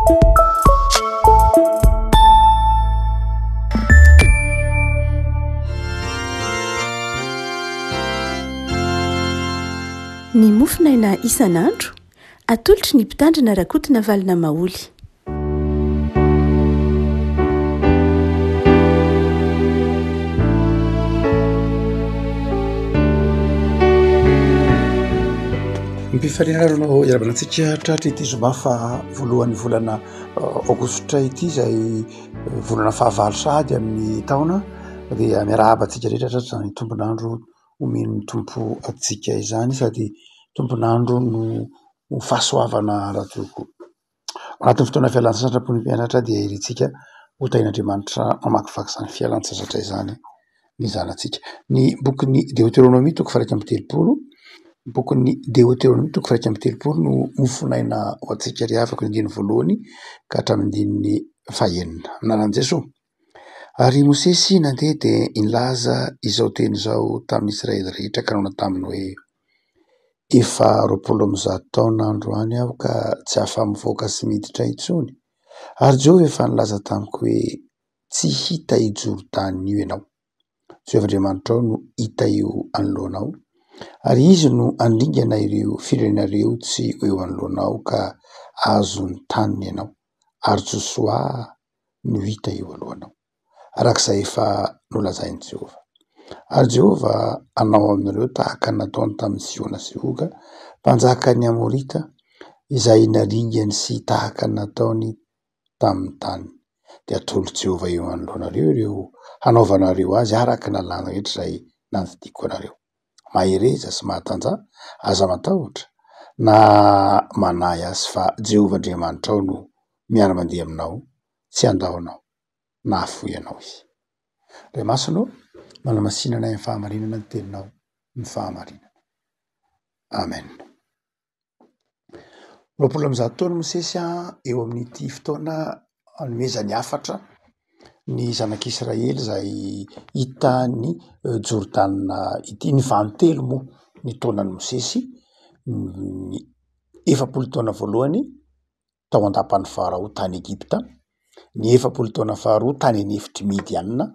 Ny mofinaina isan'andro atolotry ny mpitandrina rakotina valina maoly. Mpifaninarana iarabanantsika tratra ity zoma fa voalohan'ny volana aogositra ity izay volana fahavalo sady amin'ny taona dia miarahaba antsika rehetra tratra zany tombonandro omeny tompo atsika izany sady tombonandro no fahasoavana ratoko. Anatin'ny fotoana fialan-tsasatra pony mpianatra dia irintsika ho tain'Andriamanitra mamakivaky izany fialan-tsasatra izany ny zanantsika. Ny bokin'ny Deutéronomie toko faha 1:30, bokin'ny Deutéronomie toko faha 1:30 no mofonaina ho antsika ry havako ny andininy voalohany ka hatramin'ny andininy fahaenina. Anaran'i Jesosy. Ary Mosesy nandeha dia nilaza izao teny izao tamin'ny Israely rehetra ka nanao taminy hoe: efa 20 taona androany aho ka tsy afa-mivoaka sy miditra intsony. Ary Jehovah efa nilaza tamiko hoe tsy hita i Jordany io ianao. Jehovah Andriamanitrao no hita io anoloanao. Ary izy no andingana ireo firenenareo tsy eo anoloanao ka azo ny taniny ianao. Ary Josoa no hita eo alohanao. Arak'izay efa nolazain'i Jehovah. Ary Jehovah anao aminareo tahaka nataony tamin'ny Siona sy Oga, mpanjakan'ny Amorita, izay naringany sy tahaka nataony tamin'ny tany. Dia atolo Jehovah eo anoloanareo ireo hanaovanareo azy araka nalàna rehetra izay nandidiako anareo. Mahereza sy mahatanjah, aza matahotra na manahy azy fa Jehovah Andriamanitrao no miara-mandeha aminao, tsy andahonao na afoy anao izy. Ray masonao, manamasinana ny fahamarinana ny teninao, ny fahamarinana. Amen. 20 taona Mosesy eo amin'ity fotoana anomezany hafatra ny zanak'Israely izay hita ny Jordana ity. Ny vantelo moa ny taonan'i Mosesy, ny 70 taona voalohany tao an-dapan'ny Farao tany Egypta, ny 70 taona faharoa tany anefitry Midianina,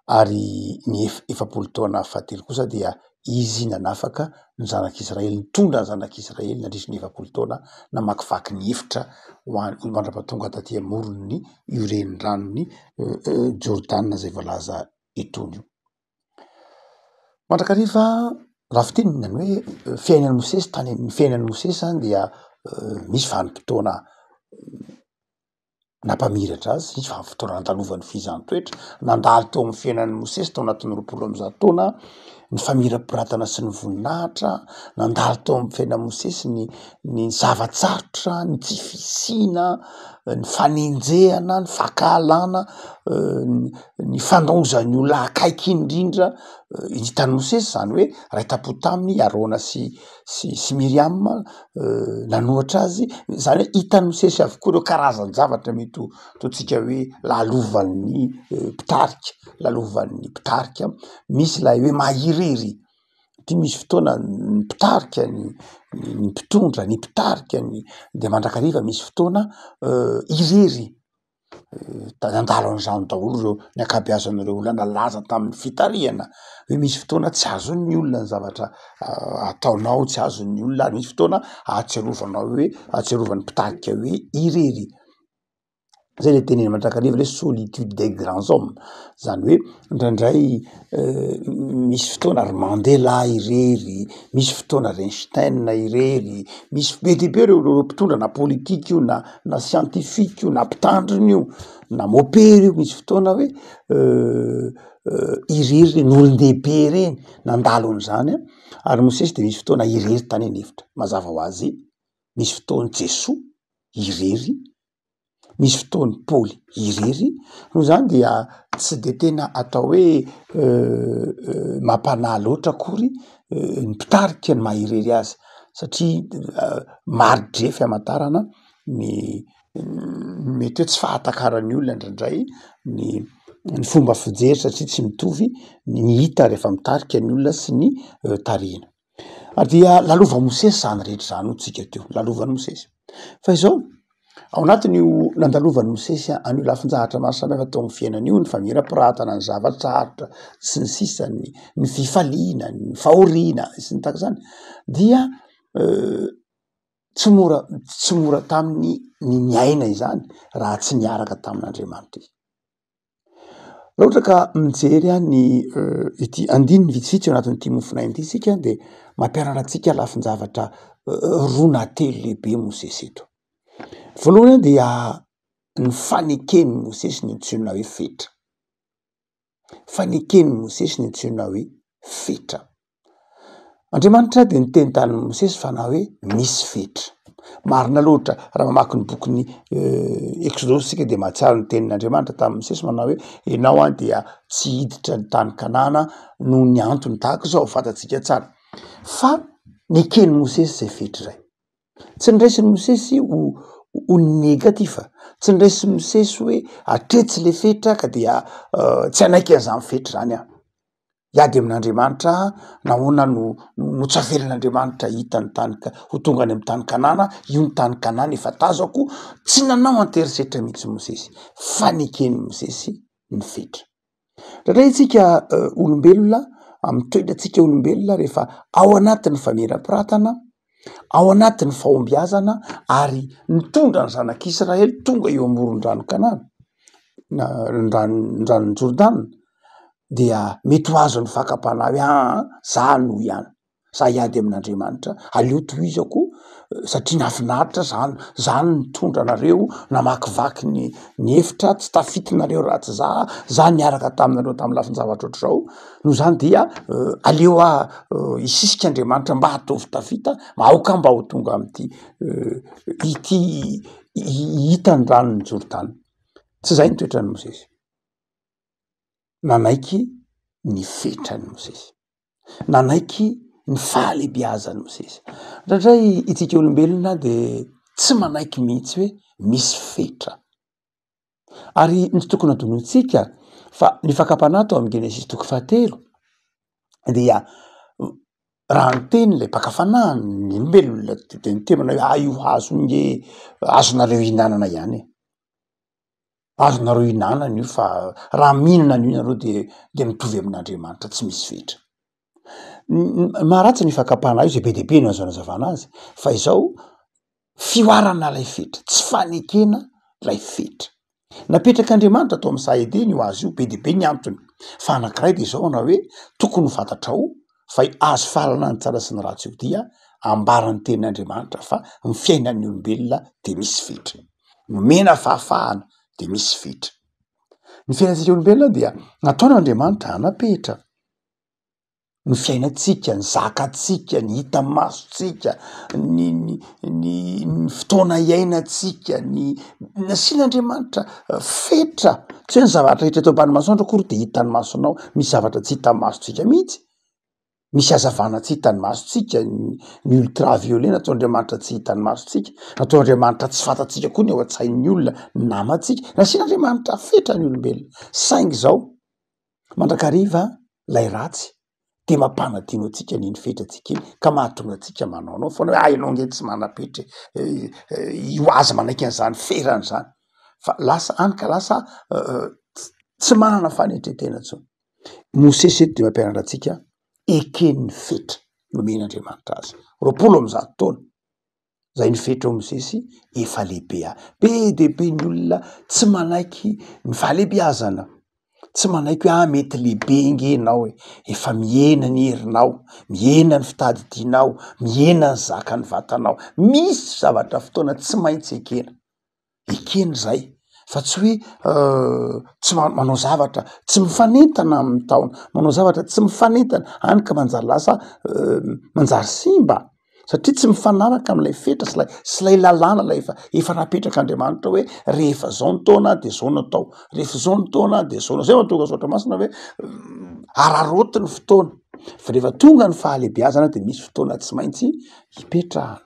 ary ny 70 taona fahatelo kosa dia izy nanafaka ny zanak'Israely, nitondra ny zanak'Israely nandritra ny 70 taona namakivaky ny efitra mandra-pahatonga taty amorony io renirano-ny Jordana izay voalaza etony io. Mandrakariva raha fitinina ny hoe fiainan'ny Mosesy ny fiainan'ny Mosesy zany dia misy vanim-potoana nampamiratra azy, misy vanim-potoana nandalovany fihizan-toetra, nandalo teo amin'ny fiainan'ny Mosesy tao anatin'ny 20 taona ny famirapiratana sy ny voninahitra, nandalo teo amin'ny fiainan'ny Mosesy ny zavatsarotra, ny tsy fisina, ny fanenjehana, ny fankahalana, ny fandaozan'ny olona akaiky indrindra. Hitan'ny Mosesy zany hoe raha-tapo taminy Arona sy Miriam nanohatra azy, zany hoe hitan'ny Mosesy avokoa ireo karazany zavatra mety ataontsika hoe lalovan'ny mpitarika, misy ilay hoe mahiriry. Ty misy fotoana ny mpitarika, ny mpitondra, ny mpitarika, de mandrakariva misy fotoana irery. Nandalo an'izany daholo ireo ny ankabeazan'ireo olona nalaza tamin'ny fitarihana hoe misy fotoana tsy azon'ny olona ny zavatra ataonao, tsy azon'ny olona, ary misy fotoana ahatsiarovanao hoe ahatsiarovan'ny mpitarika hoe irery. Zay le teneny mandrakariva le solitude des grands hommes, zany hoe indraindray misy fotoana ry Mandela irery, misy fotoana ry Einstein irery, misy be dia be ireo mpitondra na politika io na scientifique io na mpitandrina io na mopera io, misy fotoana hoe irery n'olon-dehibe reny nandalo an'izany. Ary Mosesy de misy fotoana irery tany anefitra, mazava ho azy misy fotoany Jesoa irery, misy fotoany Paoly irery. Noho zany dia tsy de tena atao hoe mampanahy loatra akory ny mpitarika ny maha-irery azy, satria maro-dre fiamatarana ny mety hoe tsy fahatakaran'ny olona indraindray ny fomba fijery, satria tsy mitovy ny hita rehefa mitarika ny olona sy ny tarihina. Ary dia lalova Mosesy zany rehetra zany ho tsika teo, lalovan'ny Mosesy. Fa izao ao anatin'io nandalovan'ny Mosesy an'io lafinjahatra maro samihafa tao amin'ny fiainan'io ny famirapiratana ny zava-tsarotra sy ny sisany ny fifaliana ny fahoriana sy ny taka zany dia tsy mora tamin'ny ny miaina izany raha tsy niaraka tamin'Andriamanitra izy. Raha ohatra ka mijery ny ity andininy vitsivitsy eo anatin'ity mofinainy ity sika de mampianatra antsika lafinjavatra roa na telo lehibe Mosesy eto. Voalohany dia ny fanekeny Mosesy ny antsoina hoe fetra. Fanekeny Mosesy ny antsoina hoe fetra. Andriamanitra de niteny tamin'i Mosesy fa na hoe misy fetra. Marina loatra raha mamaky ny bokin'ny Exodosy sika de mahatsiaro ny tenin'Andriamanitra tamin'i Mosesy manao hoe ianao dia tsy hiditra ny tany Kanana noho ny antony tahaka zao fantatsika tsara. Fa nekeny Mosesy zay fetra zay. Tsy niraisin'ny Mosesy ho negativa, tsy niraisin'ny Mosesy hoe atretsy le fetra ka dia tsy anaiky an'izany fetra zany aho. Iady amin'Andriamanitra nahoana no tsafelin'Andriamanitra hita ny tany ho tonga any amin'ny tany Kanana, io ny tany Kanana efa tazako, tsy nanao anterisetra mihitsy Mosesy, fanekeny Mosesy ny fetra. Raha itsika olombelona amin'ny toetratsika olombelona rehefa ao anatin'ny famirapiratana, ao anatin'ny fahombiazana ary nitondra ny zanak'Israely tonga eo amoron-drano Kanana na ranon'ny Jordana dia mety ho azo ny fakapana hoe za no ihany, za iady amin'Andriamanitra, aleo tohizako satria nafinaritra zany nitondra anareo namakivaky ny hevitra tsy tafitinareo raha tsy za niaraka taminareo tamin'ny lafinjavatra ohatr'izao noho zany dia aleo isisika Andriamanitra mba hatovy tafita maoka mba ho tonga am'ty ity hitany ranon'ny Jordana. Tsy zay ny toetran'ny Mosesy. Nanaiky ny fetrany Mosesy, nanaiky ny fahalebiazany Mosesy. Ndray itsika olombelona de tsy manaiky mihitsy hoe misy fetra. Ary ny tokony adonontsika fa ny fakapanahy tao amin'ny Genesis 3 dia raha ny teny le mpakafanahy ny olombelona de nitemana hoe io hazo nge azonareo hinanana ihany e. Azonareo hinanana io fa raha mihinana an'io nareo de mitovy amin'Andriamanitra tsy misy fetra. Maharatsy ny fakapanahy io zay be dehibe no azo anazavana azy fa izao fioarana lay fetra, tsy fanekena lay fetra. Napetrak'Andriamanitra atao amin'ny sahedeny io azy io be dehibe ny antony fa anankiray de izao ana hoe tokony fantatrao fa azo fahalana ny tsara sy ny ratsy io dia ambarany tenin'Andriamanitra fa ny fiainan'ny olombelona de misy fetra, nomena fahafahana de misy fetra. Ny fiainantsika olombelona dia nataon'Andriamanitra hanapetra ny fiainatsika, ny zakatsika, ny hita masotsika, ny fotoana iainatsika, nasian'Andriamanitra fetra. Tsy hoe ny zavatra hita eto ambany masoandro akory de hitan'ny masonao, misy zavatra tsy hitan'ny masotsika mihitsy. Misy hazavana tsy hitan'ny masotsika, ny ultraviolet nataon'Andriamanitra tsy hitan'ny masotsika, nataon'Andriamanitra tsy fantatsika koa ny ao an-tsain'ny olona, ny namatsika, nasian'Andriamanitra fetra ny olombelona. Saingy zao mandrakariva lay ratsy de mampanadino atsika niny fetratsika iny ka mahatonga atsika manaonao foana hoe ianao nge tsy manapetra io azy manaiky an'izany ferany zany fa lasa tsy manana fanetretena intsony. Mosesy eto de mampianatra atsika eken'ny fetra nomen'Andriamanitra azy 20 taona. Zay ny fetra ao Mosesy efa lehibe be dehibe ny olona tsy manaiky ny fahalebiazana, tsy manaiky hoe mety lehibe nge ianao efa miena ny herinao, miena ny fitadidianao, miena ny zaka ny vatanao. Misy zavatra fotoana tsy maintsy ekena zay fa tsy hoe tsy manao zavatra tsy mifanentana amin'ny taona, manao zavatra tsy mifanentana any ka manjary lasa manjary simba satria tsy mifanaraka am'lay fetra sy lay lalàna lay efa napetrak'Andriamanitra hoe rehefa zao ny taona de zao no atao, rehefa zao ny taona de zao zay mahatonga saotra masina hoe araroty ny fotoana fa rehefa tonga ny fahalebiazana de misy fotoana tsy maintsy hipetrahana.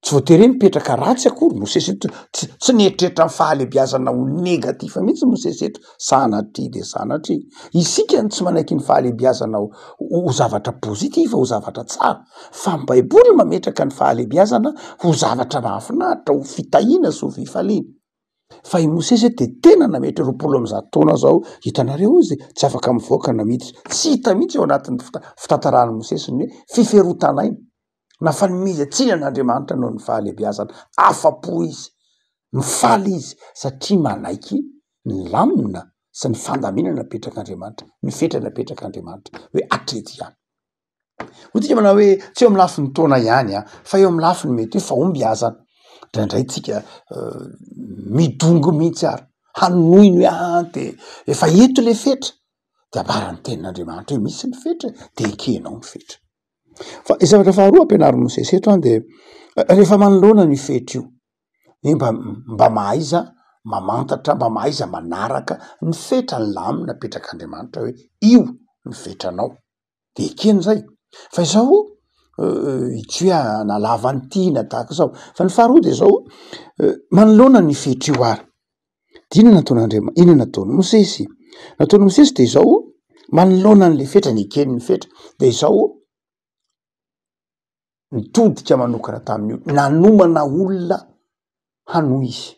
tsy voatery mipetraka ratsy akory Mosesy eto tsy nieritreritra ny fahalebiazana ho negativa mihitsy Mosesy eto sanatry de sanatry isika ny tsy manaiky ny fahalebiazana ho zavatra pozitiva ho zavatra tsara fa ny baiboly mametraka ny fahalebiazana ho zavatra mahafinaritra ho fitahiana sy ho fifaliana fa i Mosesy de tena nametra 20 taona zao hitanareo izy tsy afaka mivoaka na miditra tsy hita mihitsy eo anatin'ny fitantarany Mosesy ny hoe fiferotanaina na fanomezan-tsiny an'Andriamanitra noho ny fahalebiazana afa-po izy mifaly izy satria manaiky ny lamina sy ny fandaminana napetrak'Andriamanitra ny fetrana napetrak'Andriamanitra hoe atrety ihany ho tika manao hoe tsy eo amin'ny lafiny taona ihany fa eo amin'ny lafiny mety hoe fahombiazana indraindray tsika midongo mihitsy ary hanoiny hoe de efa eto le fetra de abarany tenin'Andriamanitra hoe misy ny fetra de ekenao ny fetra fa zavatra faharoa ampianarin'ny Mosesy eto de rehefa manoloana ny fetra io mba mahaiza mamantatra mba mahaiza manaraka ny fetra ny lamina napetrak'Andriamanitra hoe io ny fetranao de ekeny zay fa izao itsy hoe nalava ny tiana tahaka zao fa ny faharoa de zao manoloana ny fetra io ary de inona nataon'ny Mosesy nataon'ny Mosesy de zao manoloana n'le fetra ny ekeny ny fetra de izao nitodika manokana tamin'io nanomana olona hanohy izy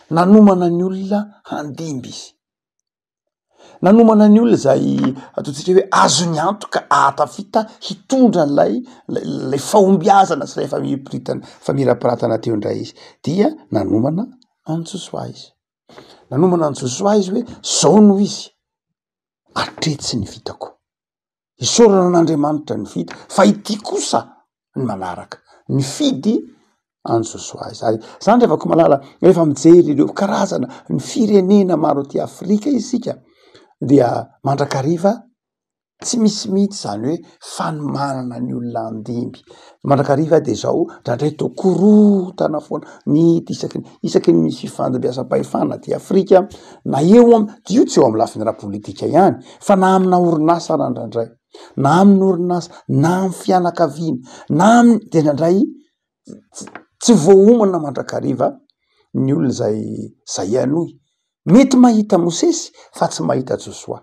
nanomana ny olona handimby izy nanomana ny olona zay ataontsika hoe azony antoka ahatafita hitondra lay fahombiazana sy lay famirapiratana teo indray izy dia nanomana an Josoa izy nanomana an Josoa izy hoe zao no izy atrety sy ny vitako isorana an'Andriamanitra ny vita fa ity kosa ny manaraka ny fidy an Josoa izy ary zany rehefako malala rehefa mijery ireo karazana ny firenena maro aty Afrika isika dia mandrakariva tsy misy mihitsy zany hoe fanomanana ny olona andimby mandrakariva de zao ndraindray to korotana foana ny isaky ny misy fifandimbiasam-pahefana aty Afrika na eo io tsy eo amin'ny lafiny ara-politika ihany fa na amina orinasa ndraindray na amin'ny orinasa na amin'ny fianakaviana na amin'ny de ndraindray tsy voaomana mandrakariva ny olona zay anohy mety mahita Mosesy fa tsy mahita Josoa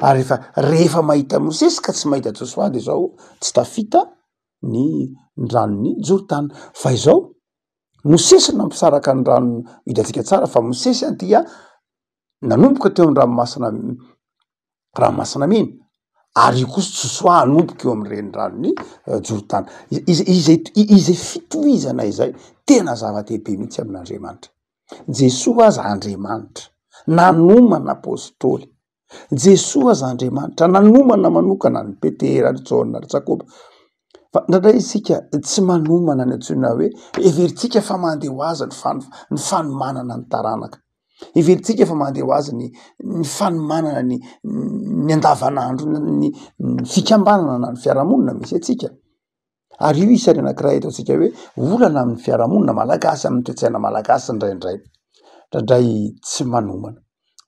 ary rehefa mahita Mosesy ka tsy mahita Josoa de zao tsy tafita ny ranony Jordana fa izao Mosesy nampisaraka ny rano hitantsika tsara fa Mosesy dia nanomboka teo amin'ny ranomasina mena ary kosa Josoa anomboka eo amin'ireny ranony Jordana izay fitohizana izay tena zava-dehibe mihitsy amin'Andriamanitra Jesoa aza Andriamanitra nanomana apôstôly Jesoa aza Andriamanitra nanomana manokana ny Petera ny Jaona ny Jakoba fa ndraindray isika tsy manomana ny antsoina hoe everitsika fa mandeha ho azy ny fanomanana ny taranaka everitsika fa mandeha ho azy ny fanomanana ny andavanandro ny fikambanana na ny fiarahamonina misy atsika ary io isany anankiray ataontsika hoe olana amin'ny fiarahamonina malagasy amin'ny toe-tsaina malagasy ndraindray tsy manomana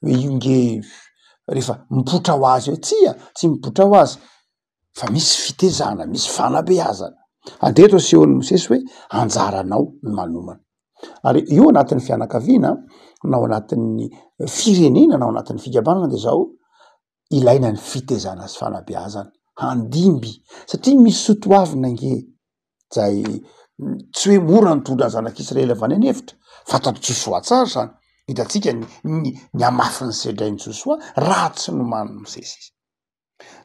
hoe io nge rehefa mipotra ho azy hoe tsy mipotra ho azy fa misy fitezana misy fanabeazana andreto asehon'ny Mosesy hoe anjaranao ny manomana ary io anatin'ny fianakaviana na ao anatin'ny firenena na ao anatin'ny fikambanana de zao ilaina ny fitezana sy fanabeazana handimby satria misy sotoavina nge zay tsy hoe mora nitondra ny zanak'Israely avy any an'efitra fatato Josoa tsara zany hitatsika ny amafin'ny sedrainy Josoa raha tsy noman'ny Mosesy izy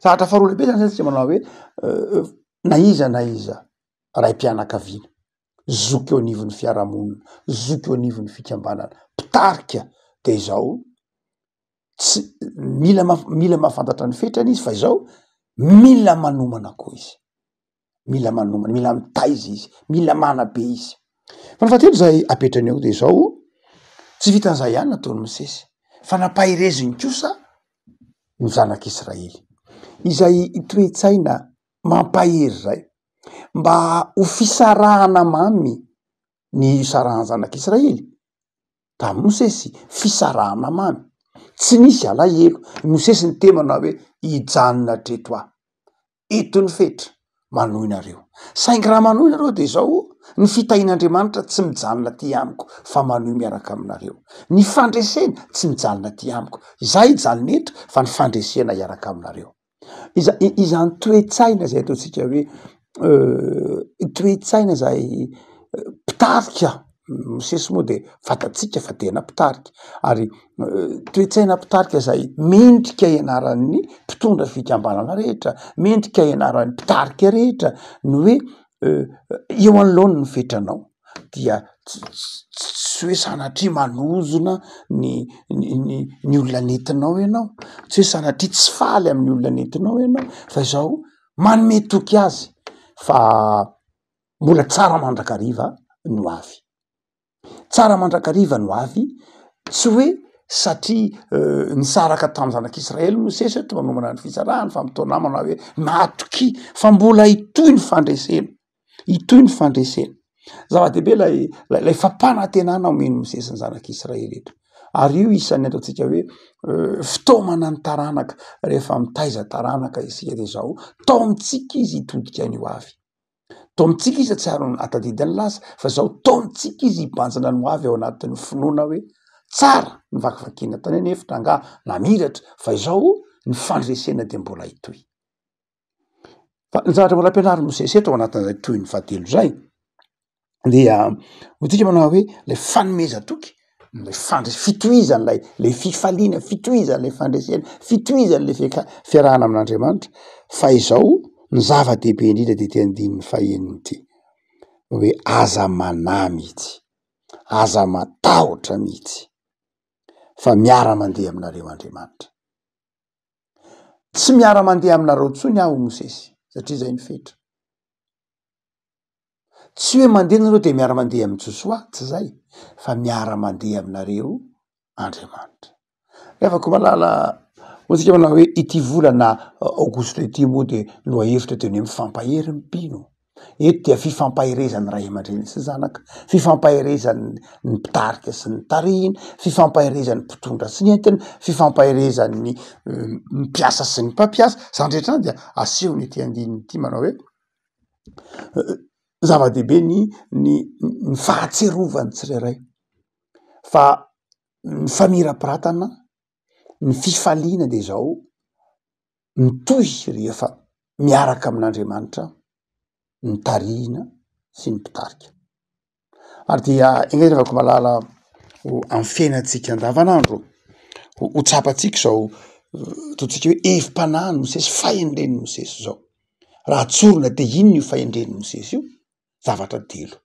sahatra faharoa lehibe zany tsika manao hoe na iza raim-pianakaviana zoky eo anivon'ny fiarahamonina zoky eo anivon'ny fikambanana mpitarika de izao tsy mila mahafantatra ny fetrany izy fa izao mila manomana koa izy mila manomana mila mitaiza izy mila manabe izy fa ny fahatelo zay apetrany eo de izao tsy vitan'izay ihany nataon'ny Mosesy fa nampahireziny kosa ny zanak'Israely izay toe-tsaina mampahery zay mba ho fisarahana mamy ny sarahan'ny zanak'Israely tamin'ny Mosesy fisarahana mamy tsy nisy alahelo Mosesy ny temana hoe hijanona treto eto ny fetra manohy nareo saingy raha manohy nareo de zao ny fitahin'andriamanitra tsy mijanona ty amiko fa manohy miaraka aminareo ny fandresena tsy mijanona ty amiko zay jalonetra fa ny fandresena iaraka aminareo izany toetsaina zay ataotsika hoe toetsaina zay mpitarika mosesy moa de fatatsika fa tena mpitarika ary toetsaina mpitarika zay mendrika ianaran'ny mpitondra fikambanana rehetra mendrika ianaran'ny mpitarika rehetra ny hoe eo anoloany ny fetranao dia tsy hoe sanatria manozona ny olona nentinao ianao tsy hoe sanatria tsy faly amin'ny olona nentinao ianao fa zao manome toky azy fa mbola tsara mandrakariva no avy tsara mandrakariva no avy tsy hoe satria nisaraka tamin'ny zanak'Israely Mosesy eto manomana ny fitsarahany fa mitonamana hoe matoky fa mbola itoy ny fandresena itoy ny fandresena zava-dehibe lay fampanantenana omeny Mosesy ny zanak'Israely eto ary io isan'ny ataotsika hoe fitaomana ny taranaka rehefa mitaiza taranaka isika de zao tao amitsika izy hitodika an'io avy tao amitsika izy tsy ary atadidiny lasa fa zao tao amitsika izy hibanjina no avy ao anatin'ny finoana hoe tsara ny vakivakina tany anefitra anga namiratra fa izao ny fandresena de mbola itoy fa ny zavatra mbola ampianary Mosesy eto ao anatin'izay toy ny fahatelo zay dia hotsika manao hoe lay fanomeza toky lay fitohizany lay fifaliana fitohizany lay fandresena fitohizany le fiarahana amin'Andriamanitra fa izao ny zava-dehibe indrindra de ty andininy faheniny ty hoe aza manà mihitsy aza matahotra mihitsy fa miara-mandeha aminareo Andriamanitra tsy miara-mandeha aminareo tsony aho Mosesy satria zay ny fetra tsy hoe mandeha nareo de miara-mandeha amin'ny Josoa tsy zay fa miara-mandeha aminareo Andriamanitra refako malala ohatsika manao hoe ity volana aogositra ity moa de loha hevitra teny hoe mifampahery mipino eto dia fifampaherezany ray aman-dreny sy zanaka fifampaherezany ny mpitarika sy ny tarihina fifampaherezany mpitondra sy ny entina fifampaherezany mpiasa sy ny mpampiasa zandrehetrany dia asehony ity andininy ity manao hoe zava-dehibe ny fahatserovany tsirairay fa ny famirapiratana ny fifaliana de zao mitohy rehefa miaraka amin'Andriamanitra ny tarihina sy ny mpitarika ary dia ingay revako malala amin'ny fiainatsika andavanandro ho tsapatsika zao ataotsika hoe evim-panahiny Mosesy fahendren'ny Mosesy zao raha tsorona de inona io fahendren'ny Mosesy io zavatra telo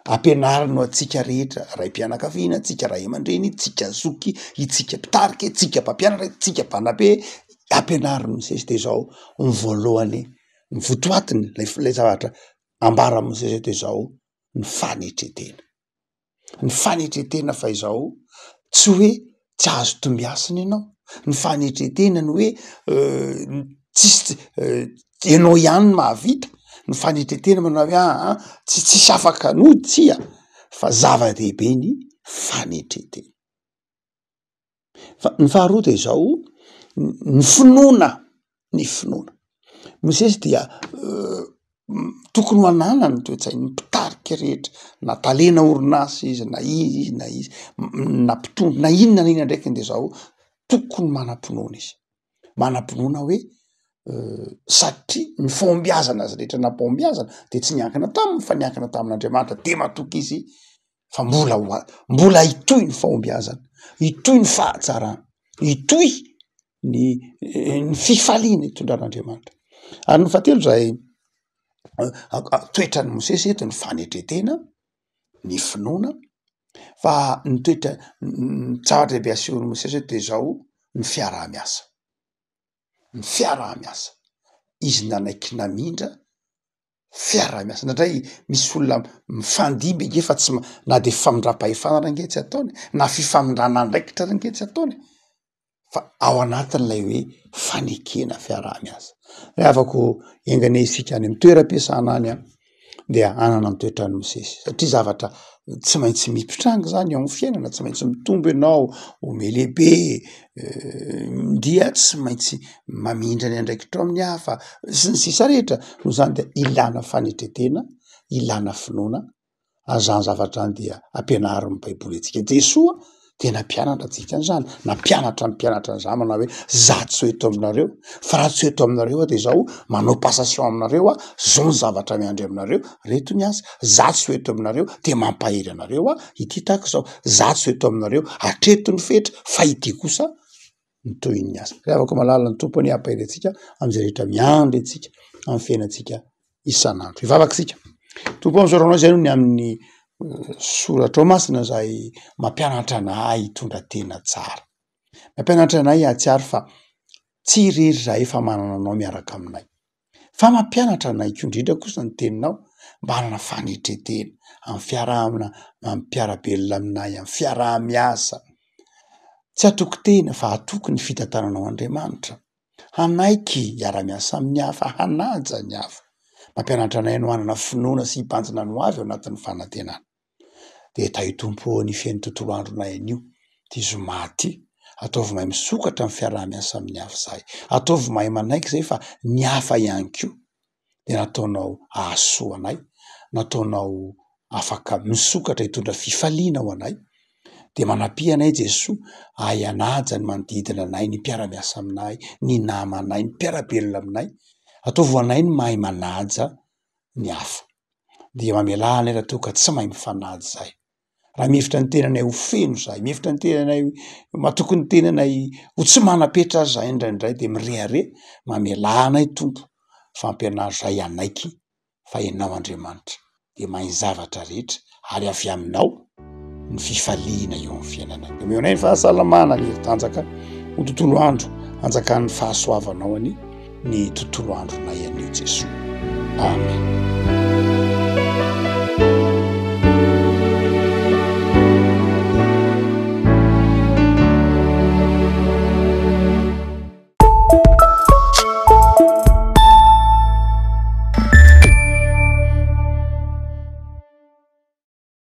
ampianariny ho atsika rehetra ray mpianakaviana tsika ray aman-dreny tsika zoky itsika mpitarika tsika mpampianatra tsika mpanabe ampianariny Mosesy de zao ny voalohany ny votoatiny lay zavatra ambara Mosesy de zao ny fanetretena fa izao tsy hoe tsy azo tombiasina ianao ny fanetretena ny hoe tsisy ianao ihany ny mahavita ny fanetretena manao hoe tsisy afaka nody tsia fa zava-dehibe ny fanetretena fa ny faharoa de zao ny finoana Mosesy dia tokony ho anana ny toetrany ny mpitarika rehetra na talena orinasa izy na izy na mpitondra na inona ndraiky de zao tokony manam-pinoana izy manam-pinoana hoe satria ny fombiazana azy rehetra nampombiazana de tsy niankina taminy fa niankina tamin'Andriamanitra de matoky izy fa mbola itoy ny fahombiazana itoy ny fahatsarana itoy ny fifaliana itondran'Andriamanitra ary ny fahatelo zay toetrany Mosesy eto ny fanetretena ny finoana fa ny toetra zavatra lehibe asehony Mosesy eto de zao ny fiaraha-miasa izy nanaiky namindra fiaraha-miasa nandray misy olona mifandimby nge fa tsy na de fifamindram-pahefana range tsy ataony na fifamindrana andraikitra range tsy ataony fa ao anatin'lay hoe fanekena fiaraha-miasa re afako engane isika any amin'ny toeram-piasana any dia anana ny toetrany Mosesy satria zavatra tsy maintsy mipitranga zany ao amin'ny fiainana, tsy maintsy mitombo ianao ome lehibe, dia tsy maintsy mamindra ny andraikitra amin'ny hafa sy ny sisa rehetra. No zany de ilana fanetretena, ilana finoana, azany zavatra any dia ampianarin'ny baiboly antsika. Jesoa tena mpianatra antsika an'zany, na mpianatra ny mpianatra an'zany manao hoe za tsy ho eto aminareo, fa raha tsy ho eto aminareo de zaho manao passation aminareo zao ny zavatra miandry aminareo, reto ny asa, za tsy ho eto aminareo de mampahery anareo ity tahaka zao, za tsy ho eto aminareo hatreto ny fetra fa ity kosa ny tohin'ny asa. Rehavaka malala ny tompony hampahery antsika am'zay rehetra miandry antsika amin'ny fiainantsika isan'andro. Ivavaksika tompo am'zao ranao zay no ny amin'ny soratra ao masina zay mampianatra anay hitondra tena tsara, mampianatra anay hatsiary fa tsy irery raha efa manana anao miaraka aminay, fa mampianatra anay ko indrindra kosa ny teninao mba hanana fanetretena amin'ny fiarahamina, amin'ny mpiarabelona aminay, amin'ny fiaraha-miasa. Tsy atoko tena fa atoko ny fitantananao Andriamanitra, hanaiky hiara-miasa amin'ny hafa, hanaja ny hafa. Mampianatra anay no manana finoana sy hibanjina no avy ao anatin'ny fanantenana. De tahy tompo ny fiain'ny tontolo andronay anio ty zoma ty, ataovy mahay misokatra amin'ny fiaraha-miasa amin'ny hafa zahay, ataovy mahay manaiky zay fa ny hafa ihany ko de nataonao ahasoa anay, nataonao afaka misokatra hitondra fifaliana ho anay. De manampia anay Jesoa ahay hanaja ny manodidina anay, ny mpiara-miasa aminay, ny namanay, ny mpiarabelona aminay, ataovy ho anay ny mahay manaja ny hafa. De mamelà anay raha toa ka tsy mahay mifanaja zahay. Raha mihevitra ny tenanay ho feno zahay, mihevitra ny tenanay matoky ny tenanay ho tsy manapetra azy zahay indraindray de mirehare, mamelà anay tompo fa ampianaro zahay hanaiky fa ianao Andriamanitra de mahay ny zavatra rehetra ary avy aminao ny fifaliana eo amin'ny fiainana. De omeo anay ny fahasalamana, ny tanjaka ho tontolo andro anjakan'ny fahasoavanao any ny tontolo andronay anio Jesoa. Amen.